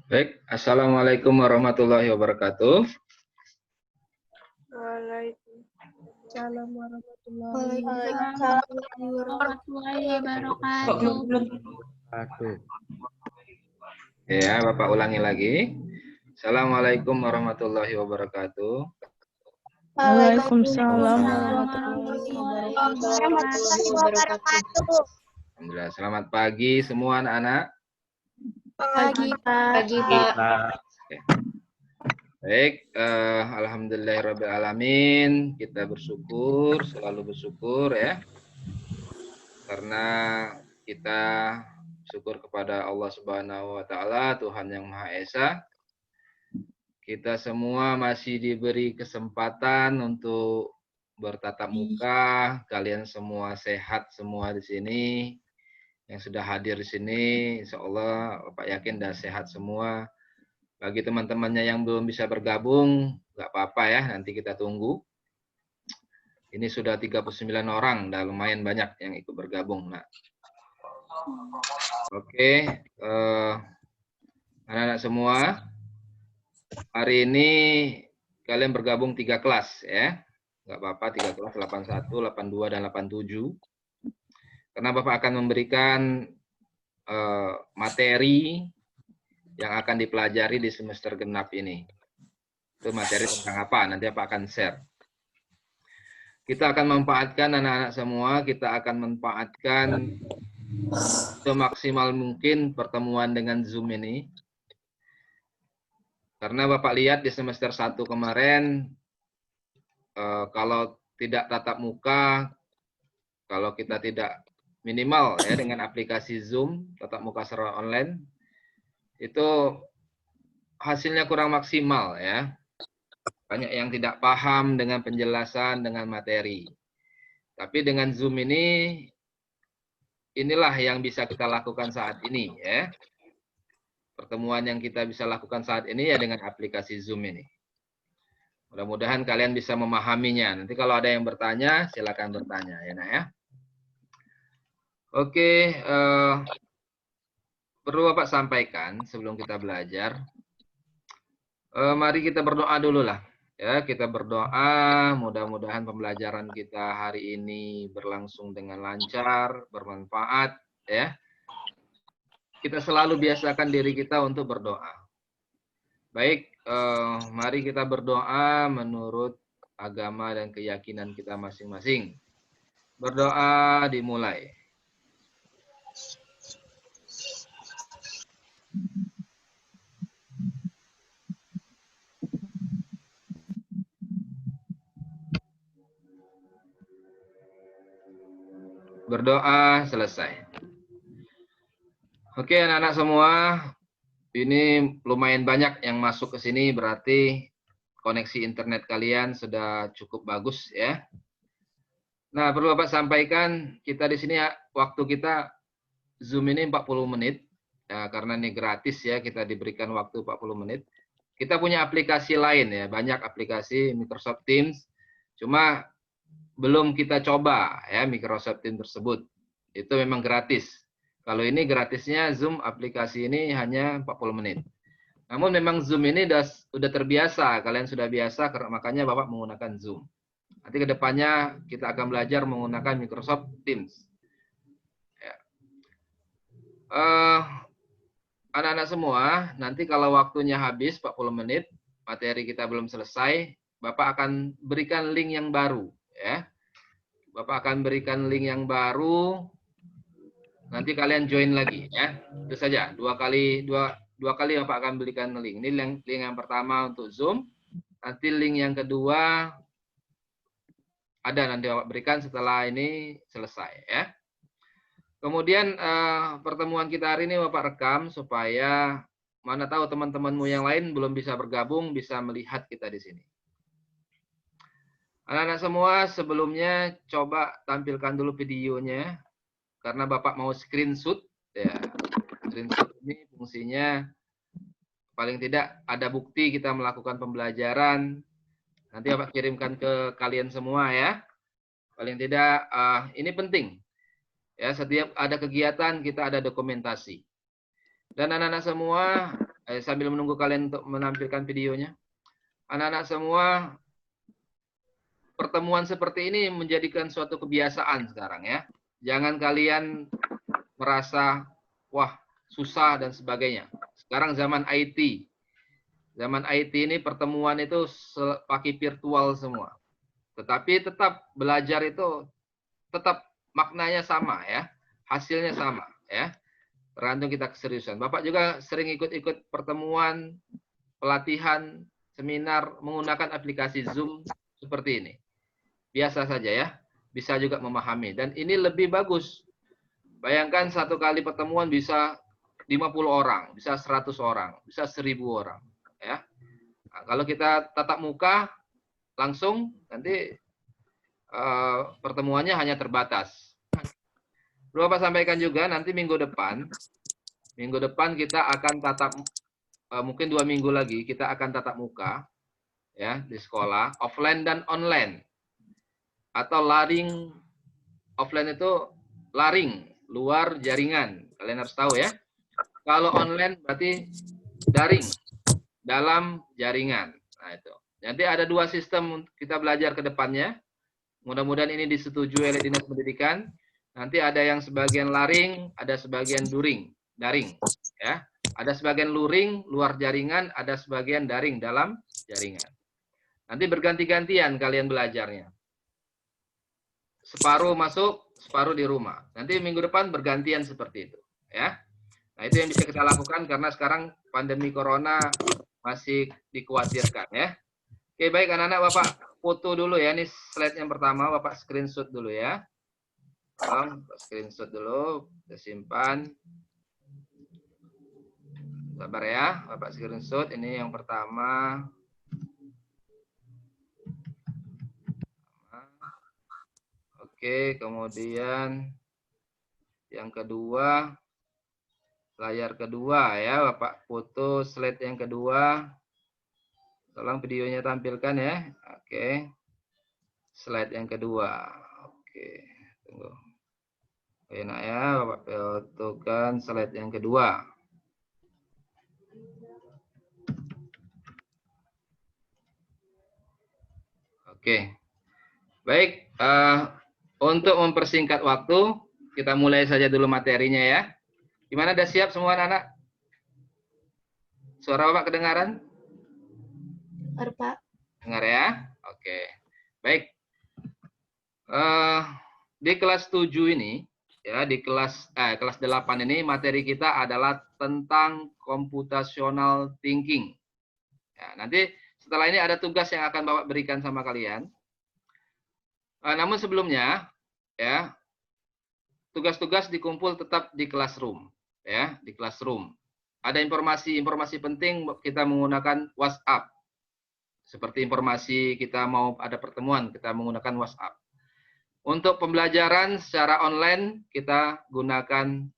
Baik, Assalamualaikum warahmatullahi wabarakatuh. Waalaikumsalam warahmatullahi wabarakatuh. Ya, Bapak ulangi lagi. Assalamualaikum warahmatullahi wabarakatuh. Waalaikumsalam warahmatullahi wabarakatuh. Alhamdulillah, selamat pagi semua anak-anak. Pagi, Pak. Oke. Baik, alhamdulillahirrabbilalamin. Kita bersyukur, selalu bersyukur ya. Karena kita syukur kepada Allah Subhanahu wa taala, Tuhan yang Maha Esa. Kita semua masih diberi kesempatan untuk bertatap muka. Kalian semua sehat semua di sini. Yang sudah hadir di sini, insya Allah Bapak yakin dah sehat semua. Bagi teman-temannya yang belum bisa bergabung, nggak apa-apa ya, nanti kita tunggu. Ini sudah 39 orang, udah lumayan banyak yang ikut bergabung. Nah, oke, anak-anak semua, hari ini kalian bergabung 3 kelas ya. Nggak apa-apa, 3 kelas, 81, 82, dan 87. Karena Bapak akan memberikan materi yang akan dipelajari di semester genap ini. Itu materi tentang apa? Nanti Bapak akan share. Kita akan memanfaatkan anak-anak semua, kita akan memanfaatkan semaksimal mungkin pertemuan dengan Zoom ini. Karena Bapak lihat di semester 1 kemarin, kalau tidak tatap muka, kalau kita tidak minimal ya dengan aplikasi Zoom, tatap muka secara online, itu hasilnya kurang maksimal ya. Banyak yang tidak paham dengan penjelasan, dengan materi. Tapi dengan Zoom ini, inilah yang bisa kita lakukan saat ini ya. Pertemuan yang kita bisa lakukan saat ini ya dengan aplikasi Zoom ini. Mudah-mudahan kalian bisa memahaminya. Nanti kalau ada yang bertanya, silakan bertanya ya nak ya. Oke, perlu Bapak sampaikan sebelum kita belajar. Mari kita berdoa dulu lah. Ya, kita berdoa, mudah-mudahan pembelajaran kita hari ini berlangsung dengan lancar, bermanfaat ya. Kita selalu biasakan diri kita untuk berdoa. Baik, mari kita berdoa menurut agama dan keyakinan kita masing-masing. Berdoa dimulai. Berdoa selesai. Oke anak-anak semua, ini lumayan banyak yang masuk ke sini, berarti koneksi internet kalian sudah cukup bagus ya. Nah, perlu Bapak sampaikan, kita di sini waktu kita Zoom ini 40 menit. Ya, karena ini gratis ya, kita diberikan waktu 40 menit. Kita punya aplikasi lain ya, banyak aplikasi Microsoft Teams. Cuma belum kita coba ya Microsoft Teams tersebut. Itu memang gratis. Kalau ini gratisnya Zoom aplikasi ini hanya 40 menit. Namun memang Zoom ini sudah terbiasa, kalian sudah biasa, makanya Bapak menggunakan Zoom. Nanti kedepannya kita akan belajar menggunakan Microsoft Teams. Ya. Anak-anak semua, nanti kalau waktunya habis 40 menit, materi kita belum selesai, Bapak akan berikan link yang baru. Ya. Bapak akan berikan link yang baru, nanti kalian join lagi. Ya. Itu saja, dua kali Bapak akan berikan link. Ini link yang pertama untuk Zoom, nanti link yang kedua ada nanti Bapak berikan setelah ini selesai. Ya. Kemudian pertemuan kita hari ini Bapak rekam supaya mana tahu teman-temanmu yang lain belum bisa bergabung bisa melihat kita di sini. Anak-anak semua sebelumnya coba tampilkan dulu videonya karena Bapak mau screenshot ya. Screenshot ini fungsinya paling tidak ada bukti kita melakukan pembelajaran. Nanti Bapak kirimkan ke kalian semua ya. Paling tidak ini penting. Ya, setiap ada kegiatan kita ada dokumentasi. Dan anak-anak semua Sambil menunggu kalian untuk menampilkan videonya. Anak-anak semua, pertemuan seperti ini menjadikan suatu kebiasaan sekarang ya. Jangan kalian merasa, wah susah dan sebagainya. Sekarang zaman IT. Zaman IT ini pertemuan itu pakai virtual semua. Tetapi tetap belajar itu tetap maknanya sama ya. Hasilnya sama ya. Tergantung kita keseriusan. Bapak juga sering ikut-ikut pertemuan, pelatihan, seminar menggunakan aplikasi Zoom seperti ini. Biasa saja ya. Bisa juga memahami. Dan ini lebih bagus. Bayangkan satu kali pertemuan bisa 50 orang, bisa 100 orang, bisa 1000 orang. Ya. Nah, kalau kita tatap muka, langsung nanti pertemuannya hanya terbatas. Perlu Bapak sampaikan juga nanti minggu depan kita akan tatap, mungkin 2 minggu lagi kita akan tatap muka ya di sekolah, offline dan online. Atau laring, offline itu laring, luar jaringan. Kalian harus tahu ya. Kalau online berarti daring, dalam jaringan. Nah itu. Nanti ada 2 sistem kita belajar ke depannya. Mudah-mudahan ini disetujui oleh Dinas Pendidikan. Nanti ada yang sebagian laring, ada sebagian daring, ya. Ada sebagian luring, luar jaringan, ada sebagian daring, dalam jaringan. Nanti berganti-gantian kalian belajarnya. Separuh masuk, separuh di rumah. Nanti minggu depan bergantian seperti itu, ya. Nah, itu yang bisa kita lakukan karena sekarang pandemi corona masih dikhawatirkan, ya. Oke, baik anak-anak, Bapak foto dulu ya. Ini slide yang pertama, Bapak screenshot dulu ya. Tolong screenshot dulu, kita simpan. Sabar ya, Bapak screenshot. Ini yang pertama. Oke, kemudian yang kedua, layar kedua ya, Bapak foto slide yang kedua. Tolong videonya tampilkan ya. Oke. Slide yang kedua. Oke, tunggu. Enak ya, Bapak fotokan slide yang kedua. Oke. Baik, untuk mempersingkat waktu, kita mulai saja dulu materinya ya. Gimana, udah siap semua anak-anak? Suara Bapak kedengaran? Dengar, Pak. Dengar ya? Oke. Baik. Di kelas 7 ini, ya di kelas 8 ini materi kita adalah tentang computational thinking. Ya, nanti setelah ini ada tugas yang akan Bapak berikan sama kalian. Namun sebelumnya, ya tugas-tugas dikumpul tetap di classroom, ya di classroom. Ada informasi-informasi penting kita menggunakan WhatsApp. Seperti informasi kita mau ada pertemuan, kita menggunakan WhatsApp. Untuk pembelajaran secara online kita gunakan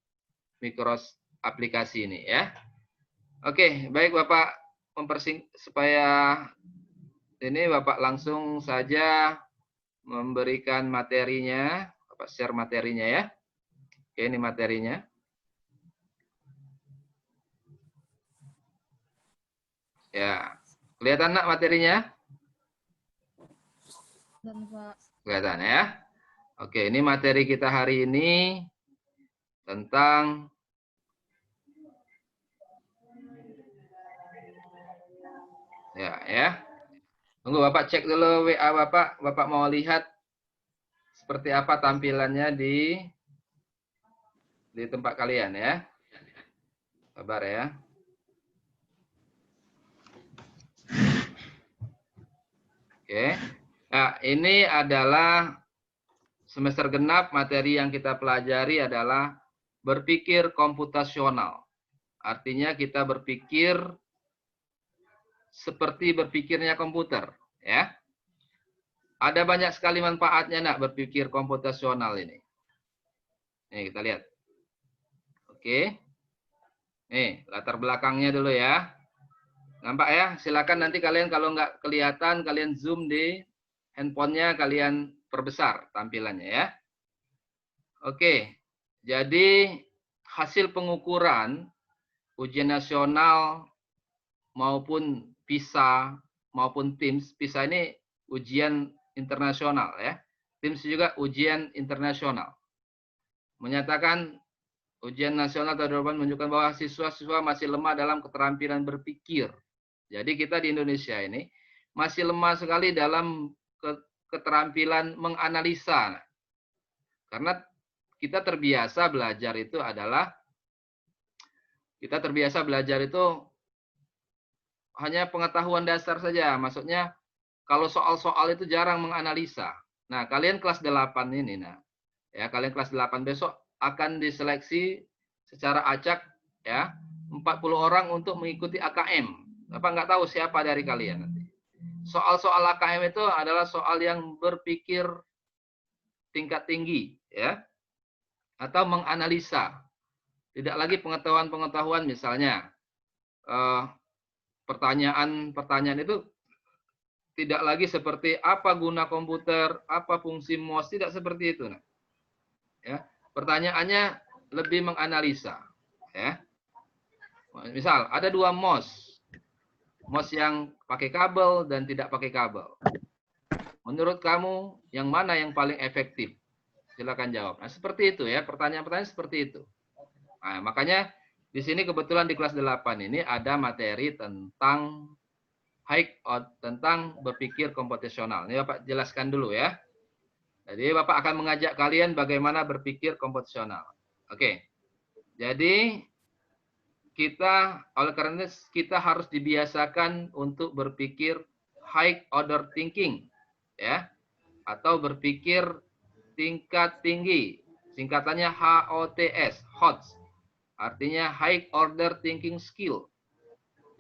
Microsoft aplikasi ini ya. Oke, baik Bapak supaya ini Bapak langsung saja memberikan materinya, Bapak share materinya ya. Oke, ini materinya. Ya, kelihatan nak materinya? Kelihatan ya. Oke, ini materi kita hari ini tentang ya. Tunggu Bapak cek dulu WA Bapak. Bapak mau lihat seperti apa tampilannya di tempat kalian ya. Sabar ya. Oke. Nah, ini adalah semester genap, materi yang kita pelajari adalah berpikir komputasional. Artinya kita berpikir seperti berpikirnya komputer, ya. Ada banyak sekali manfaatnya nak berpikir komputasional ini. Nih kita lihat. Oke. Nih, latar belakangnya dulu ya. Nampak ya? Silakan nanti kalian kalau nggak kelihatan, kalian zoom di handphonenya, kalian perbesar tampilannya ya. Oke, jadi hasil pengukuran ujian nasional maupun PISA maupun TIMSS. PISA ini ujian internasional ya. TIMSS juga ujian internasional. Menyatakan ujian nasional tahun 2008 menunjukkan bahwa siswa-siswa masih lemah dalam keterampilan berpikir. Jadi kita di Indonesia ini masih lemah sekali dalam keterampilan menganalisa. Karena kita terbiasa belajar itu hanya pengetahuan dasar saja. Maksudnya kalau soal-soal itu jarang menganalisa. Nah, kalian kelas 8 ini, kalian kelas 8 besok akan diseleksi secara acak ya, 40 orang untuk mengikuti AKM. Bapak nggak tahu siapa dari kalian nanti. Soal-soal AKM itu adalah soal yang berpikir tingkat tinggi ya, atau menganalisa. Tidak lagi pengetahuan-pengetahuan misalnya pertanyaan itu tidak lagi seperti apa guna komputer, apa fungsi mouse, tidak seperti itu. Ya, pertanyaannya lebih menganalisa. Ya, misal ada 2 mouse yang pakai kabel dan tidak pakai kabel. Menurut kamu yang mana yang paling efektif? Silakan jawab. Nah, seperti itu ya, pertanyaan-pertanyaan seperti itu. Nah, makanya di sini kebetulan di kelas 8 ini ada materi tentang tentang berpikir komputasional. Ini Bapak jelaskan dulu ya. Jadi Bapak akan mengajak kalian bagaimana berpikir komputasional. Oke. Jadi oleh karena kita harus dibiasakan untuk berpikir high order thinking ya, atau berpikir tingkat tinggi. Singkatannya HOTS, HOTS. Artinya high order thinking skill.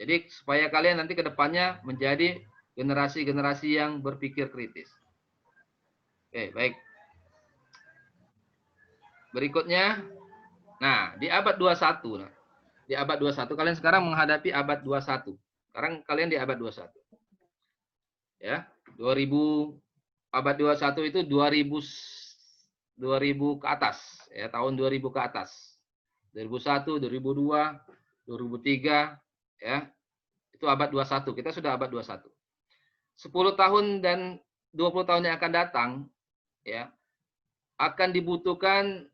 Jadi supaya kalian nanti ke depannya menjadi generasi-generasi yang berpikir kritis. Oke, baik. Berikutnya, nah di abad 21. Nah, di abad 21, kalian sekarang menghadapi abad 21. Sekarang kalian di abad 21. Ya, 2000 abad 21 itu 2000 ke atas, ya, tahun 2000 ke atas. 2001, 2002, 2003, ya. Itu abad 21. Kita sudah abad 21. 10 tahun dan 20 tahun yang akan datang, ya, akan dibutuhkan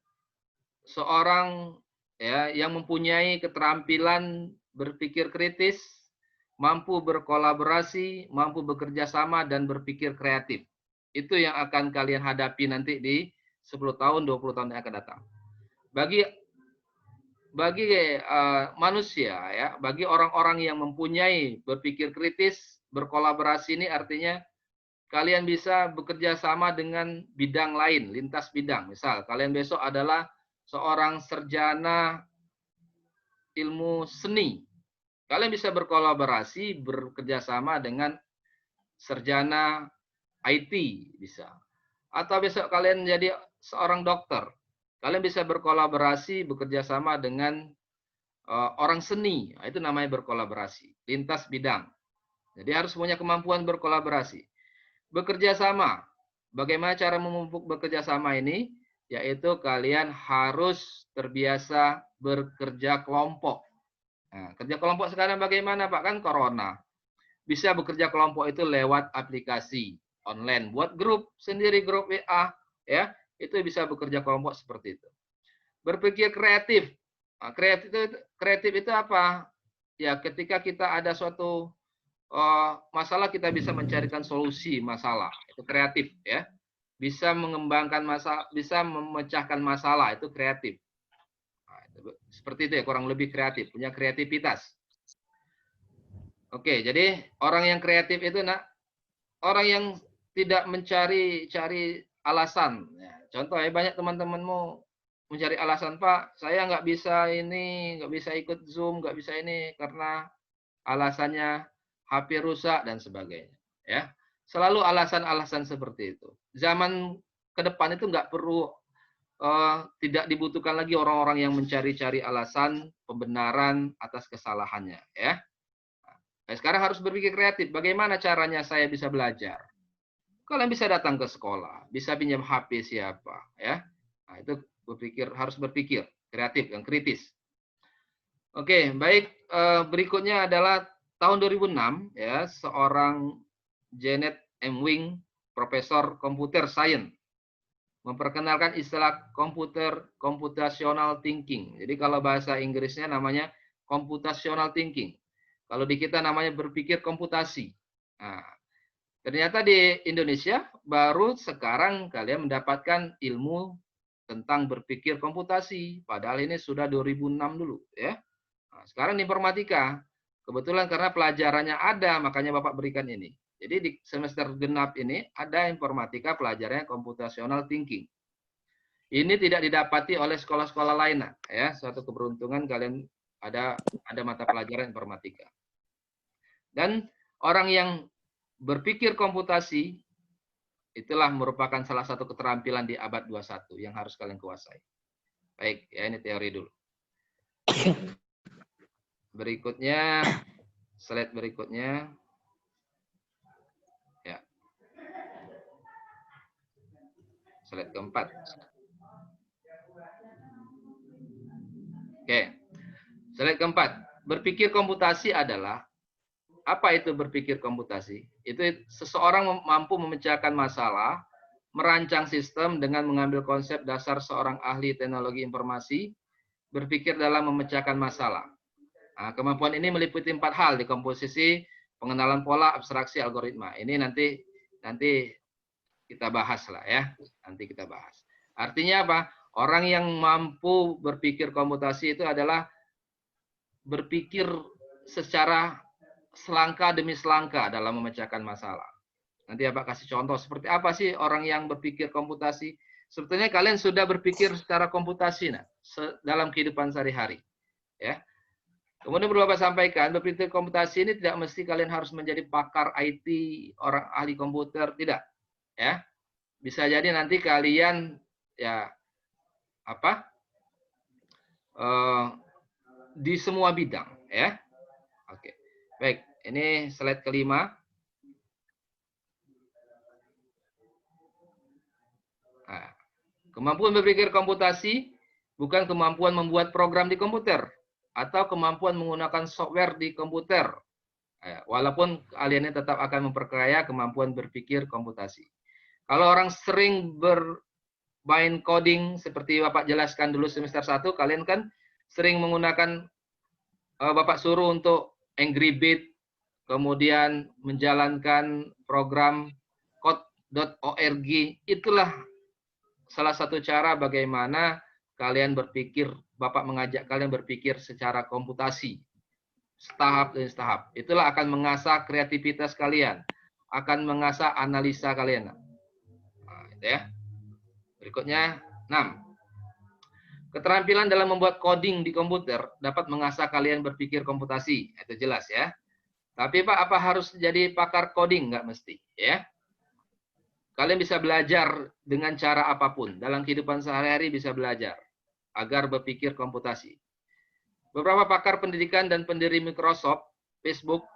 seorang ya yang mempunyai keterampilan berpikir kritis, mampu berkolaborasi, mampu bekerja sama dan berpikir kreatif. Itu yang akan kalian hadapi nanti di 10 tahun, 20 tahun yang akan datang. Bagi manusia ya, bagi orang-orang yang mempunyai berpikir kritis, berkolaborasi ini artinya kalian bisa bekerja sama dengan bidang lain, lintas bidang. Misal kalian besok adalah seorang sarjana ilmu seni. Kalian bisa berkolaborasi, bekerja sama dengan sarjana IT bisa. Atau besok kalian jadi seorang dokter. Kalian bisa berkolaborasi, bekerja sama dengan orang seni. Itu namanya berkolaborasi, lintas bidang. Jadi harus punya kemampuan berkolaborasi. Bekerja sama. Bagaimana cara memupuk bekerja sama ini? Yaitu kalian harus terbiasa bekerja kelompok. Nah, kerja kelompok sekarang bagaimana Pak? Kan corona. Bisa bekerja kelompok itu lewat aplikasi online. Buat grup sendiri, grup WA. Ya, itu bisa bekerja kelompok seperti itu. Berpikir kreatif. Nah, kreatif itu apa? Ya, ketika kita ada suatu masalah, kita bisa mencarikan solusi masalah. Itu kreatif ya. Bisa mengembangkan masalah, bisa memecahkan masalah, itu kreatif. Nah, seperti itu ya, kurang lebih kreatif, punya kreativitas. Oke, jadi orang yang kreatif itu orang yang tidak mencari alasan. Ya, contoh ya, banyak teman-temanmu mencari alasan, Pak, saya nggak bisa ini, nggak bisa ikut Zoom, nggak bisa ini karena alasannya HP rusak dan sebagainya. Ya, selalu alasan-alasan seperti itu. Zaman ke depan itu nggak perlu, tidak dibutuhkan lagi orang-orang yang mencari-cari alasan pembenaran atas kesalahannya. Ya, nah, sekarang harus berpikir kreatif. Bagaimana caranya saya bisa belajar? Kalian bisa datang ke sekolah, bisa pinjam HP siapa, ya. Nah, itu harus berpikir kreatif dan kritis. Oke, baik. Berikutnya adalah tahun 2006 ya, seorang Janet M. Wing, profesor komputer science, memperkenalkan istilah computational thinking. Jadi kalau bahasa Inggrisnya namanya computational thinking. Kalau di kita namanya berpikir komputasi. Nah, ternyata di Indonesia baru sekarang kalian mendapatkan ilmu tentang berpikir komputasi. Padahal ini sudah 2006 dulu ya. Nah, sekarang di informatika. Kebetulan karena pelajarannya ada, makanya Bapak berikan ini. Jadi di semester genap ini ada informatika pelajarannya computational thinking. Ini tidak didapati oleh sekolah-sekolah lain, ya. Suatu keberuntungan kalian ada mata pelajaran informatika. Dan orang yang berpikir komputasi itulah merupakan salah satu keterampilan di abad 21 yang harus kalian kuasai. Baik, ya ini teori dulu. Berikutnya, slide berikutnya. Ya. Slide keempat. Oke. Slide keempat. Berpikir komputasi adalah, apa itu berpikir komputasi? Itu seseorang mampu memecahkan masalah, merancang sistem dengan mengambil konsep dasar seorang ahli teknologi informasi, berpikir dalam memecahkan masalah. Nah, kemampuan ini meliputi 4 hal: di komposisi, pengenalan pola, abstraksi, algoritma. Ini nanti kita bahas lah ya. Nanti kita bahas. Artinya apa? Orang yang mampu berpikir komputasi itu adalah berpikir secara selangkah demi selangkah dalam memecahkan masalah. Nanti Bapak kasih contoh seperti apa sih orang yang berpikir komputasi. Sebetulnya kalian sudah berpikir secara komputasi dalam kehidupan sehari-hari. Ya. Kemudian perlu Bapak sampaikan, berpikir komputasi ini tidak mesti kalian harus menjadi pakar IT, orang ahli komputer, tidak. Ya. Bisa jadi nanti kalian ya di semua bidang, ya. Oke. Baik, ini slide kelima. Nah, kemampuan berpikir komputasi bukan kemampuan membuat program di komputer atau kemampuan menggunakan software di komputer. Walaupun kalian tetap akan memperkaya kemampuan berpikir komputasi. Kalau orang sering bermain coding seperti Bapak jelaskan dulu semester 1, kalian kan sering menggunakan Bapak suruh untuk Angry Bird, kemudian menjalankan program code.org, itulah salah satu cara bagaimana kalian berpikir, Bapak mengajak kalian berpikir secara komputasi, setahap demi setahap. Itulah akan mengasah kreativitas kalian, akan mengasah analisa kalian. Nah, itu ya. Berikutnya, 6. Keterampilan dalam membuat coding di komputer dapat mengasah kalian berpikir komputasi. Itu jelas ya. Tapi Pak, apa harus jadi pakar coding? Nggak mesti, ya. Kalian bisa belajar dengan cara apapun. Dalam kehidupan sehari-hari bisa belajar agar berpikir komputasi. Beberapa pakar pendidikan dan pendiri Microsoft, Facebook,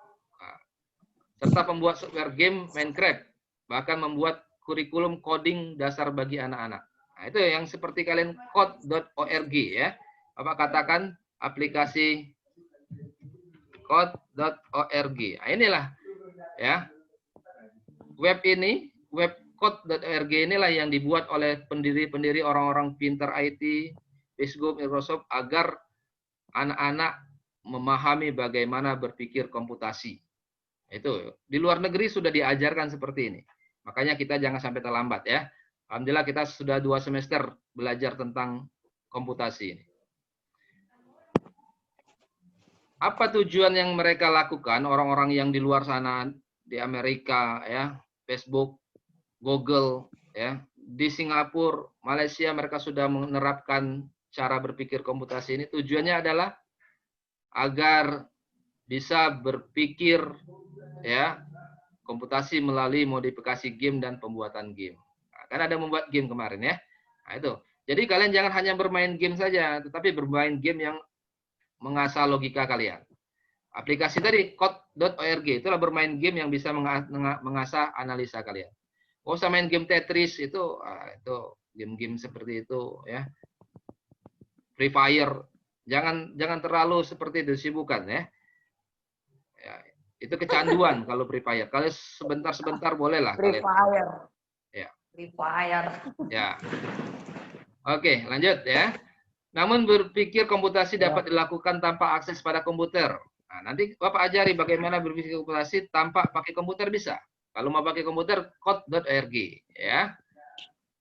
serta pembuat software game Minecraft, bahkan membuat kurikulum coding dasar bagi anak-anak. Nah, itu yang seperti kalian code.org ya. Bapak katakan aplikasi code.org. Nah, inilah ya. Web ini, web code.org inilah yang dibuat oleh pendiri-pendiri orang-orang pintar IT, Facebook, Microsoft agar anak-anak memahami bagaimana berpikir komputasi. Itu di luar negeri sudah diajarkan seperti ini. Makanya kita jangan sampai terlambat ya. Alhamdulillah kita sudah 2 semester belajar tentang komputasi ini. Apa tujuan yang mereka lakukan orang-orang yang di luar sana di Amerika ya, Facebook, Google ya, di Singapura, Malaysia mereka sudah menerapkan cara berpikir komputasi ini. Tujuannya adalah agar bisa berpikir ya komputasi melalui modifikasi game dan pembuatan game. Nah, kan ada membuat game kemarin ya. Nah, itu. Jadi kalian jangan hanya bermain game saja, tetapi bermain game yang mengasah logika kalian. Aplikasi tadi code.org itulah bermain game yang bisa mengasah analisa kalian. Oh, usah main game Tetris itu game-game seperti itu ya. Free Fire. Jangan terlalu seperti itu, sibukan ya. Ya, Itu kecanduan kalau Free Fire. Kalau sebentar-sebentar bolehlah Free kalian. Fire. Ya. Free Fire. Ya. Oke, lanjut ya. Namun berpikir komputasi dapat dilakukan tanpa akses pada komputer. Nah, nanti Bapak ajari bagaimana berpikir komputasi tanpa pakai komputer bisa. Kalau mau pakai komputer, code.org ya.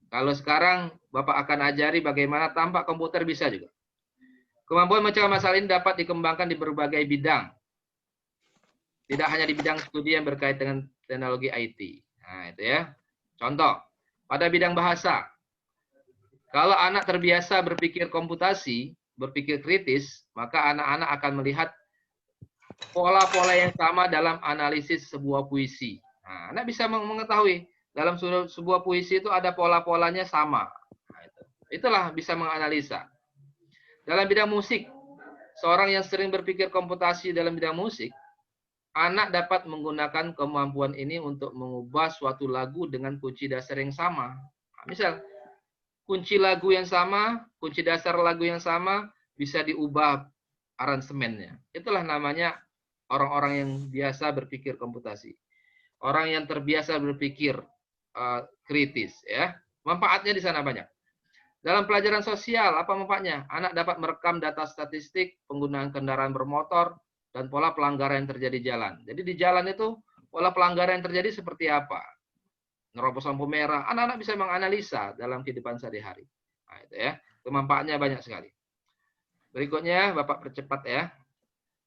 Kalau sekarang Bapak akan ajari bagaimana tanpa komputer bisa juga. Kemampuan mencegah masalah ini dapat dikembangkan di berbagai bidang. Tidak hanya di bidang studi yang berkait dengan teknologi IT. Nah, itu ya. Contoh, pada bidang bahasa. Kalau anak terbiasa berpikir komputasi, berpikir kritis, maka anak-anak akan melihat pola-pola yang sama dalam analisis sebuah puisi. Nah, anak bisa mengetahui dalam sebuah puisi itu ada pola-polanya sama. Nah, itulah bisa menganalisa. Dalam bidang musik, seorang yang sering berpikir komputasi dalam bidang musik, anak dapat menggunakan kemampuan ini untuk mengubah suatu lagu dengan kunci dasar yang sama. Nah, misal, kunci lagu yang sama, kunci dasar lagu yang sama, bisa diubah aransemennya. Itulah namanya orang-orang yang biasa berpikir komputasi. Orang yang terbiasa berpikir kritis. Ya, manfaatnya di sana banyak. Dalam pelajaran sosial, apa manfaatnya? Anak dapat merekam data statistik penggunaan kendaraan bermotor dan pola pelanggaran yang terjadi di jalan. Jadi di jalan itu pola pelanggaran yang terjadi seperti apa? Nerobos lampu merah, anak-anak bisa menganalisa dalam kehidupan sehari-hari. Nah, itu ya, manfaatnya banyak sekali. Berikutnya, Bapak percepat ya.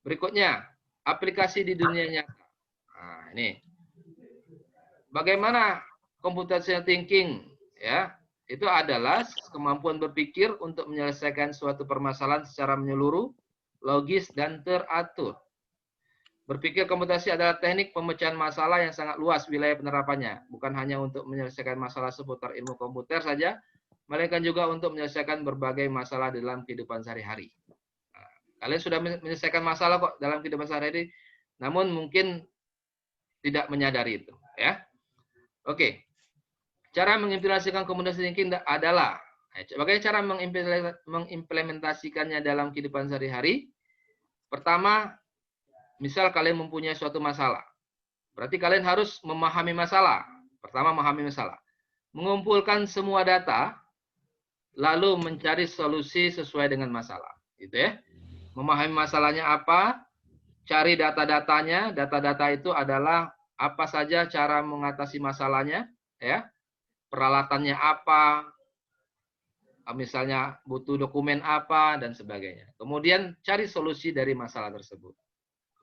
Berikutnya, aplikasi di dunia nyata. Nah, ini. Bagaimana computational thinking ya? Itu adalah kemampuan berpikir untuk menyelesaikan suatu permasalahan secara menyeluruh, logis dan teratur. Berpikir komputasi adalah teknik pemecahan masalah yang sangat luas wilayah penerapannya, bukan hanya untuk menyelesaikan masalah seputar ilmu komputer saja, melainkan juga untuk menyelesaikan berbagai masalah dalam kehidupan sehari-hari. Nah, kalian sudah menyelesaikan masalah kok dalam kehidupan sehari-hari, namun mungkin tidak menyadari itu, ya. Oke. Cara mengimplementasikan computational thinking adalah bagaimana cara mengimplementasikannya dalam kehidupan sehari-hari? Pertama, misal kalian mempunyai suatu masalah. Berarti kalian harus memahami masalah. Pertama, memahami masalah. Mengumpulkan semua data, lalu mencari solusi sesuai dengan masalah. Gitu ya. Memahami masalahnya apa, cari data-datanya. Data-data itu adalah apa saja cara mengatasi masalahnya. Ya. Peralatannya apa, misalnya butuh dokumen apa, dan sebagainya. Kemudian cari solusi dari masalah tersebut.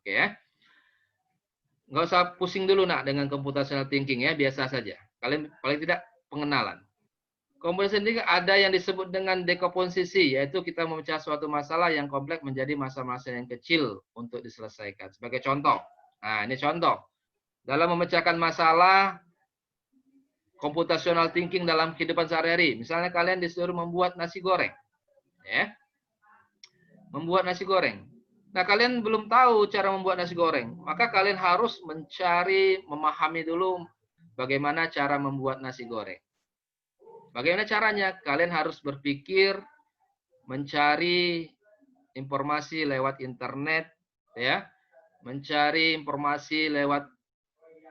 Oke ya. Nggak usah pusing dulu nak dengan computational thinking ya, biasa saja. Kalian paling tidak pengenalan. Computational thinking ada yang disebut dengan dekomposisi, yaitu kita memecah suatu masalah yang kompleks menjadi masalah-masalah yang kecil untuk diselesaikan. Sebagai contoh, nah ini contoh. Dalam memecahkan masalah, computational thinking dalam kehidupan sehari-hari. Misalnya kalian disuruh membuat nasi goreng. Ya. Membuat nasi goreng. Nah, kalian belum tahu cara membuat nasi goreng. Maka kalian harus memahami dulu bagaimana cara membuat nasi goreng. Bagaimana caranya? Kalian harus berpikir, mencari informasi lewat internet, ya. Mencari informasi lewat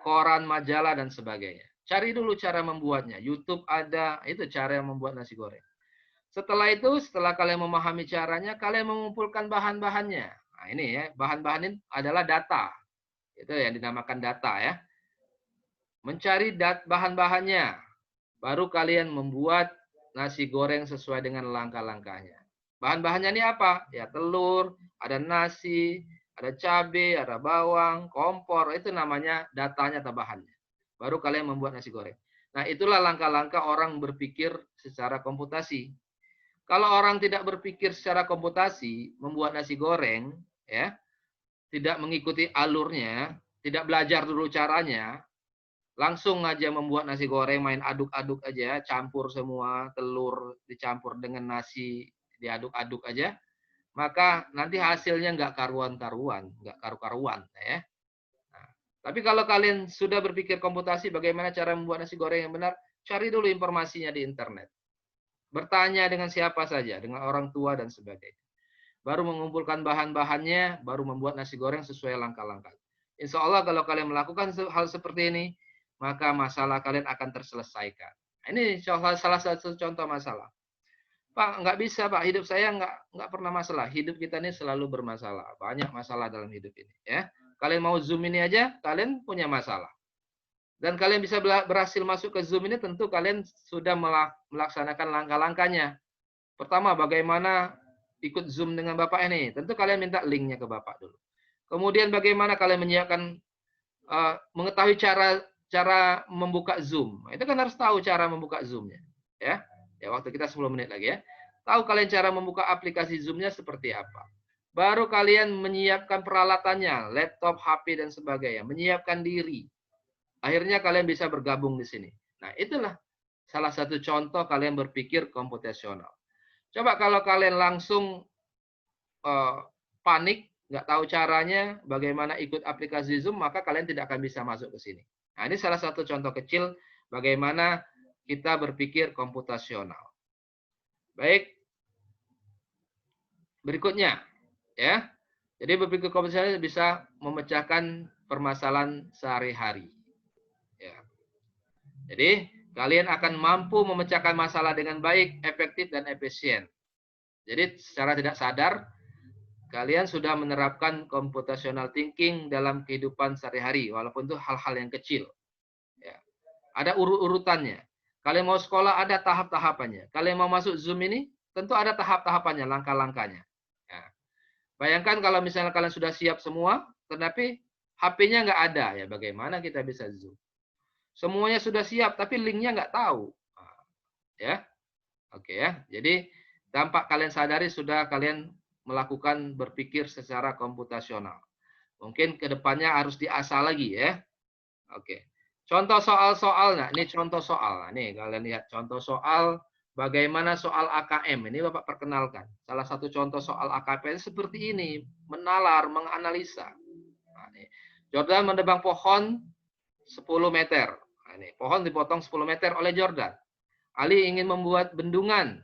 koran, majalah, dan sebagainya. Cari dulu cara membuatnya. YouTube ada, itu cara yang membuat nasi goreng. Setelah itu, setelah kalian memahami caranya, kalian mengumpulkan bahan-bahannya. Nah ini ya, bahan-bahan ini adalah data. Itu yang dinamakan data ya. Mencari bahan-bahannya. Baru kalian membuat nasi goreng sesuai dengan langkah-langkahnya. Bahan-bahannya ini apa? Ya telur, ada nasi, ada cabai, ada bawang, kompor. Itu namanya datanya atau bahannya. Baru kalian membuat nasi goreng. Nah, itulah langkah-langkah orang berpikir secara komputasi. Kalau orang tidak berpikir secara komputasi, membuat nasi goreng, ya, tidak mengikuti alurnya, tidak belajar dulu caranya, langsung aja membuat nasi goreng, main aduk-aduk aja, campur semua, telur dicampur dengan nasi, diaduk-aduk aja, maka nanti hasilnya nggak karuan-karuan, nggak karu-karuan, ya. Tapi kalau kalian sudah berpikir komputasi bagaimana cara membuat nasi goreng yang benar, cari dulu informasinya di internet. Bertanya dengan siapa saja, dengan orang tua dan sebagainya. Baru mengumpulkan bahan-bahannya, baru membuat nasi goreng sesuai langkah-langkah. Insya Allah kalau kalian melakukan hal seperti ini, maka masalah kalian akan terselesaikan. Ini salah satu contoh masalah. Pak, nggak bisa Pak, hidup saya nggak pernah masalah. Hidup kita ini selalu bermasalah. Banyak masalah dalam hidup ini. Ya, kalian mau Zoom ini aja, kalian punya masalah. Dan kalian bisa berhasil masuk ke Zoom ini, tentu kalian sudah melaksanakan langkah-langkahnya. Pertama, bagaimana ikut Zoom dengan Bapak ini? Tentu kalian minta linknya ke Bapak dulu. Kemudian bagaimana kalian menyiapkan, mengetahui cara membuka Zoom. Itu kan harus tahu cara membuka Zoom-nya. Ya, waktu kita 10 menit lagi ya. Tahu kalian cara membuka aplikasi Zoom-nya seperti apa. Baru kalian menyiapkan peralatannya, laptop, HP, dan sebagainya. Menyiapkan diri. Akhirnya kalian bisa bergabung di sini. Nah, itulah salah satu contoh kalian berpikir komputasional. Coba kalau kalian langsung panik, nggak tahu caranya, bagaimana ikut aplikasi Zoom, maka kalian tidak akan bisa masuk ke sini. Nah, ini salah satu contoh kecil bagaimana kita berpikir komputasional. Baik, berikutnya, ya. Jadi berpikir komputasional bisa memecahkan permasalahan sehari-hari. Ya. Jadi, kalian akan mampu memecahkan masalah dengan baik, efektif, dan efisien. Jadi, secara tidak sadar, kalian sudah menerapkan computational thinking dalam kehidupan sehari-hari, walaupun itu hal-hal yang kecil. Ya. Ada urut-urutannya. Kalian mau sekolah, ada tahap-tahapannya. Kalian mau masuk Zoom ini, tentu ada tahap-tahapannya, langkah-langkahnya. Ya. Bayangkan kalau misalnya kalian sudah siap semua, tetapi HP-nya nggak ada, ya bagaimana kita bisa Zoom? Semuanya sudah siap, tapi linknya nggak tahu. Ya, oke ya. Jadi tampak kalian sadari sudah kalian melakukan berpikir secara komputasional. Mungkin kedepannya harus diasah lagi ya. Oke. Contoh soal-soal, nah ini contoh soal. Nah, nih kalian lihat contoh soal bagaimana soal AKM. Ini Bapak perkenalkan. Salah satu contoh soal AKM seperti ini, menalar, menganalisa. Nah, nih. Jordan menebang pohon 10 meter. Nah, ini pohon dipotong 10 meter oleh Jordan. Ali ingin membuat bendungan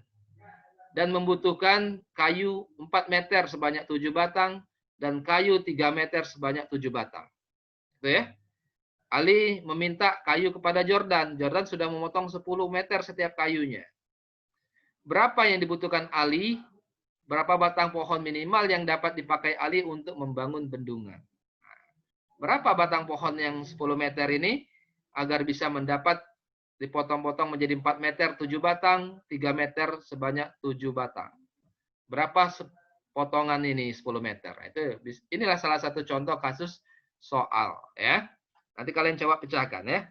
dan membutuhkan kayu 4 meter sebanyak 7 batang dan kayu 3 meter sebanyak 7 batang. Itu ya. Ali meminta kayu kepada Jordan. Jordan sudah memotong 10 meter setiap kayunya. Berapa yang dibutuhkan Ali? Berapa batang pohon minimal yang dapat dipakai Ali untuk membangun bendungan? Berapa batang pohon yang 10 meter ini agar bisa mendapat dipotong-potong menjadi 4 meter 7 batang, 3 meter sebanyak 7 batang. Berapa potongan ini 10 meter? Inilah salah satu contoh kasus soal ya. Nanti kalian coba pecahkan ya.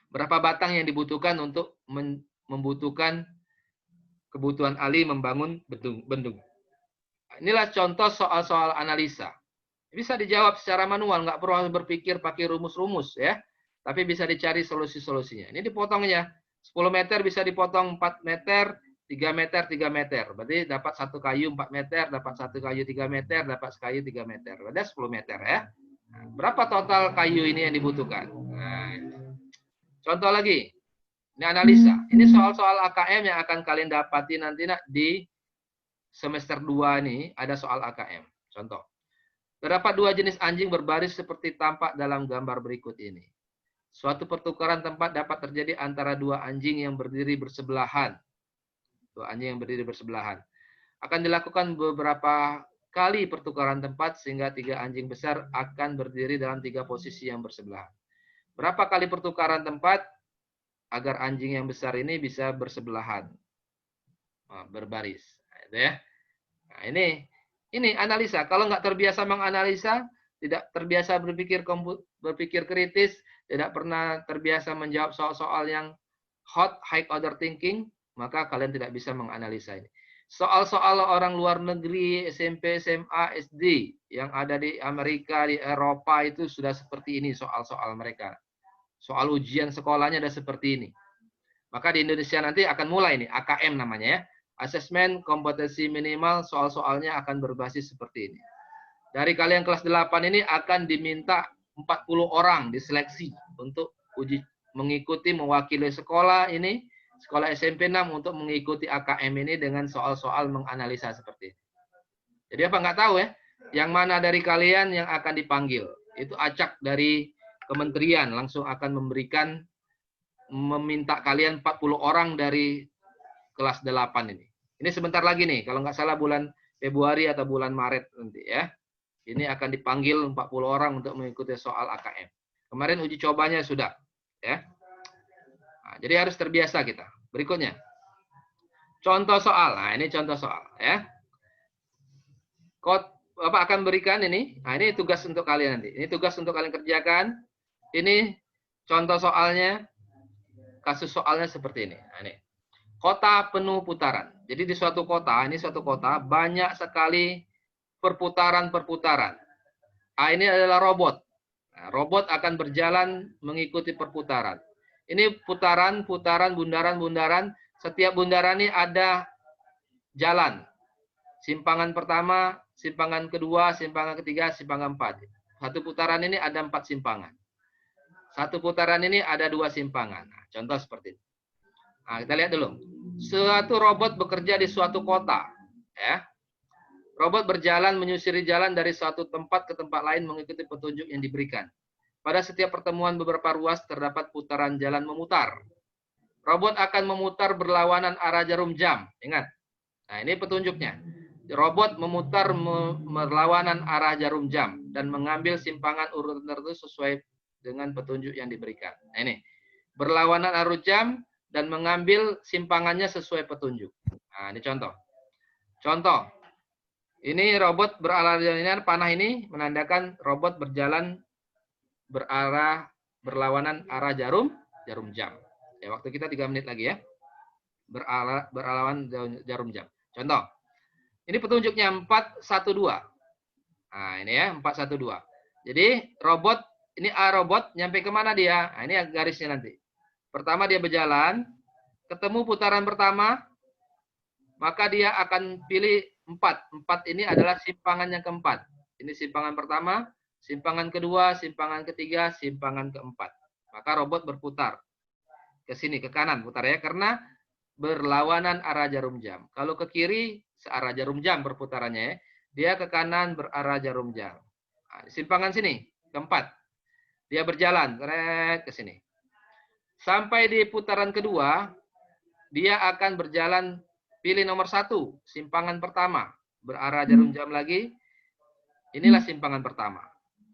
Berapa batang yang dibutuhkan untuk membutuhkan kebutuhan Ali membangun bendung. Inilah contoh soal-soal analisa. Bisa dijawab secara manual, nggak perlu berpikir pakai rumus-rumus ya. Tapi bisa dicari solusi-solusinya. Ini dipotongnya. 10 meter bisa dipotong 4 meter, 3 meter, 3 meter. Berarti dapat satu kayu 4 meter, dapat satu kayu 3 meter, dapat kayu 3 meter. Berarti 10 meter ya. Nah, berapa total kayu ini yang dibutuhkan? Nah, contoh lagi. Ini analisa. Ini soal-soal AKM yang akan kalian dapati nanti di semester 2 ini ada soal AKM. Contoh. Terdapat 2 jenis anjing berbaris seperti tampak dalam gambar berikut ini. Suatu pertukaran tempat dapat terjadi antara 2 anjing yang berdiri bersebelahan. 2 anjing yang berdiri bersebelahan. Akan dilakukan beberapa kali pertukaran tempat sehingga 3 anjing besar akan berdiri dalam 3 posisi yang bersebelahan. Berapa kali pertukaran tempat agar anjing yang besar ini bisa bersebelahan? Berbaris. Nah, itu ya. Nah, ini analisa. Kalau nggak terbiasa menganalisa, tidak terbiasa berpikir kritis, tidak pernah terbiasa menjawab soal-soal yang hot, high order thinking, maka kalian tidak bisa menganalisa ini. Soal-soal orang luar negeri, SMP, SMA, SD, yang ada di Amerika, di Eropa, itu sudah seperti ini soal-soal mereka. Soal ujian sekolahnya ada seperti ini. Maka di Indonesia nanti akan mulai nih, AKM namanya ya. Asesmen kompetensi minimal, soal-soalnya akan berbasis seperti ini. Dari kalian kelas 8 ini akan diminta 40 orang diseleksi untuk mengikuti mewakili sekolah ini, sekolah SMP 6 untuk mengikuti AKM ini dengan soal-soal menganalisa seperti ini. Jadi apa nggak tahu ya, yang mana dari kalian yang akan dipanggil. Itu acak dari kementerian langsung akan meminta kalian 40 orang dari kelas 8 ini. Ini sebentar lagi nih, kalau nggak salah bulan Februari atau bulan Maret nanti ya. Ini akan dipanggil 40 orang untuk mengikuti soal AKM. Kemarin uji cobanya sudah ya. Nah, jadi harus terbiasa kita. Berikutnya. Contoh soal. Nah, ini contoh soal ya. Bapak akan berikan ini. Nah, ini tugas untuk kalian nanti. Ini tugas untuk kalian kerjakan. Ini contoh soalnya. Kasus soalnya seperti ini. Nah, ini. Kota penuh putaran. Jadi di suatu kota, ini suatu kota, banyak sekali perputaran-perputaran. Ah, ini adalah robot. Nah, robot akan berjalan mengikuti perputaran. Ini putaran, bundaran. Setiap bundaran ini ada jalan. Simpangan pertama, simpangan kedua, simpangan ketiga, simpangan 4. Satu putaran ini ada 4 simpangan. Satu putaran ini ada 2 simpangan. Nah, contoh seperti ini. Nah, kita lihat dulu. Suatu robot bekerja di suatu kota. Ya. Robot berjalan menyusuri jalan dari suatu tempat ke tempat lain mengikuti petunjuk yang diberikan. Pada setiap pertemuan beberapa ruas terdapat putaran jalan memutar. Robot akan memutar berlawanan arah jarum jam. Ingat. Nah, ini petunjuknya. Robot memutar berlawanan arah jarum jam dan mengambil simpangan urutan tertentu sesuai dengan petunjuk yang diberikan. Nah, ini. Berlawanan arah jam dan mengambil simpangannya sesuai petunjuk. Nah, ini contoh. Contoh. Ini robot beralasan panah ini menandakan robot berjalan berlawanan arah jarum jam. Ya, waktu kita 3 menit lagi ya. Berlawanan jarum jam. Contoh. Ini petunjuknya 412. Nah, ini ya 412. Jadi robot ini robot nyampe kemana dia? Nah, ini garisnya nanti. Pertama dia berjalan, ketemu putaran pertama, maka dia akan pilih 4. 4 ini adalah simpangan yang keempat. Ini simpangan pertama, simpangan kedua, simpangan ketiga, simpangan keempat. Maka robot berputar ke sini, ke kanan putar ya, karena berlawanan arah jarum jam. Kalau ke kiri, searah jarum jam perputarannya ya. Dia ke kanan berarah jarum jam. Nah, simpangan sini, keempat. Dia berjalan, ke sini. Sampai di putaran kedua, dia akan berjalan pilih nomor 1, simpangan pertama. Berarah jarum jam lagi. Inilah simpangan pertama.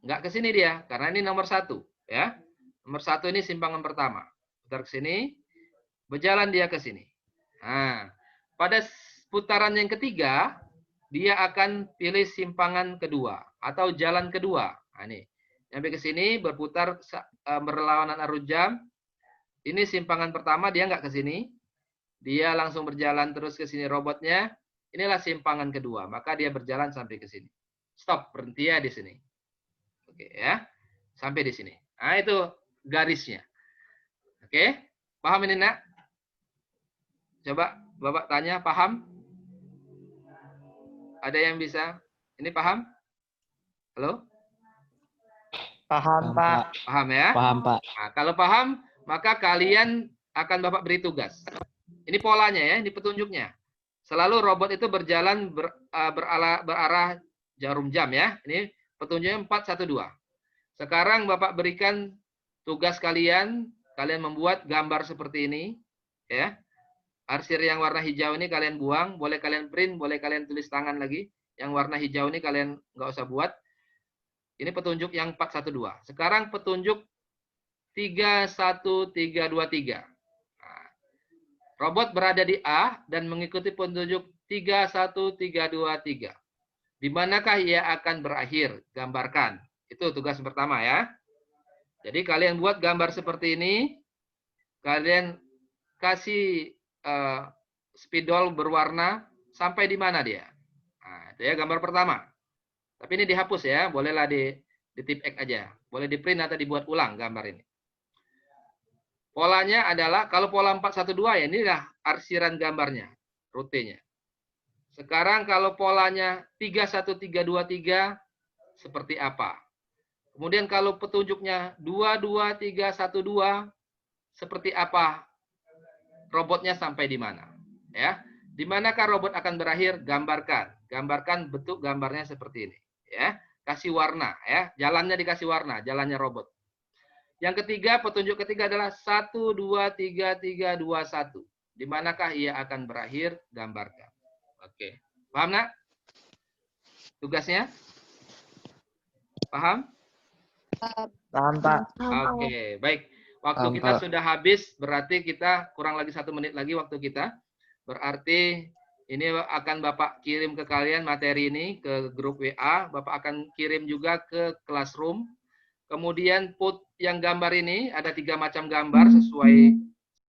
Enggak ke sini dia, karena ini nomor 1. Ya. Nomor 1 ini simpangan pertama. Putar ke sini, berjalan dia ke sini. Nah, pada putaran yang ketiga, dia akan pilih simpangan kedua atau jalan kedua. Nah, ini. Sampai ke sini, berputar berlawanan arus jam. Ini simpangan pertama, dia nggak ke sini. Dia langsung berjalan terus ke sini robotnya. Inilah simpangan kedua. Maka dia berjalan sampai ke sini. Stop, berhenti ya di sini. Oke ya. Sampai di sini. Nah, itu garisnya. Oke. Paham ini, Nak? Coba Bapak tanya, paham? Ada yang bisa? Ini paham? Halo? Paham, Pak. Paham ya? Paham, Pak. Nah, kalau paham, maka kalian akan Bapak beri tugas. Ini polanya ya, ini petunjuknya. Selalu robot itu berjalan berarah jarum jam ya. Ini petunjuknya 412. Sekarang Bapak berikan tugas kalian membuat gambar seperti ini ya. Arsir yang warna hijau ini kalian buang, boleh kalian print, boleh kalian tulis tangan lagi. Yang warna hijau ini kalian nggak usah buat. Ini petunjuk yang 412. Sekarang petunjuk 31323. Nah, robot berada di A dan mengikuti petunjuk 31323. Di manakah ia akan berakhir? Gambarkan. Itu tugas pertama ya. Jadi kalian buat gambar seperti ini. Kalian kasih spidol berwarna sampai di mana dia. Nah, itu ya gambar pertama. Tapi ini dihapus ya, bolehlah di tip X aja. Boleh di print atau dibuat ulang gambar ini. Polanya adalah, kalau pola 412 ya, inilah arsiran gambarnya, rutenya. Sekarang kalau polanya 31323, seperti apa? Kemudian kalau petunjuknya 22312, seperti apa? Robotnya sampai di mana? Ya, di manakah robot akan berakhir? Gambarkan. Gambarkan bentuk gambarnya seperti ini. Ya, kasih warna ya. Jalannya dikasih warna, jalannya robot. Yang ketiga, petunjuk ketiga adalah 1, 2, 3, 3, 2, 1. Di manakah ia akan berakhir? Gambarkan. Oke. Paham nak? Tugasnya? Paham? Paham, Pak. Oke, baik. Waktu Paham, kita Pak. sudah habis, berarti kita kurang lagi 1 menit lagi waktu kita. Berarti ini akan Bapak kirim ke kalian materi ini ke grup WA. Bapak akan kirim juga ke Classroom. Kemudian put yang gambar ini ada 3 macam gambar sesuai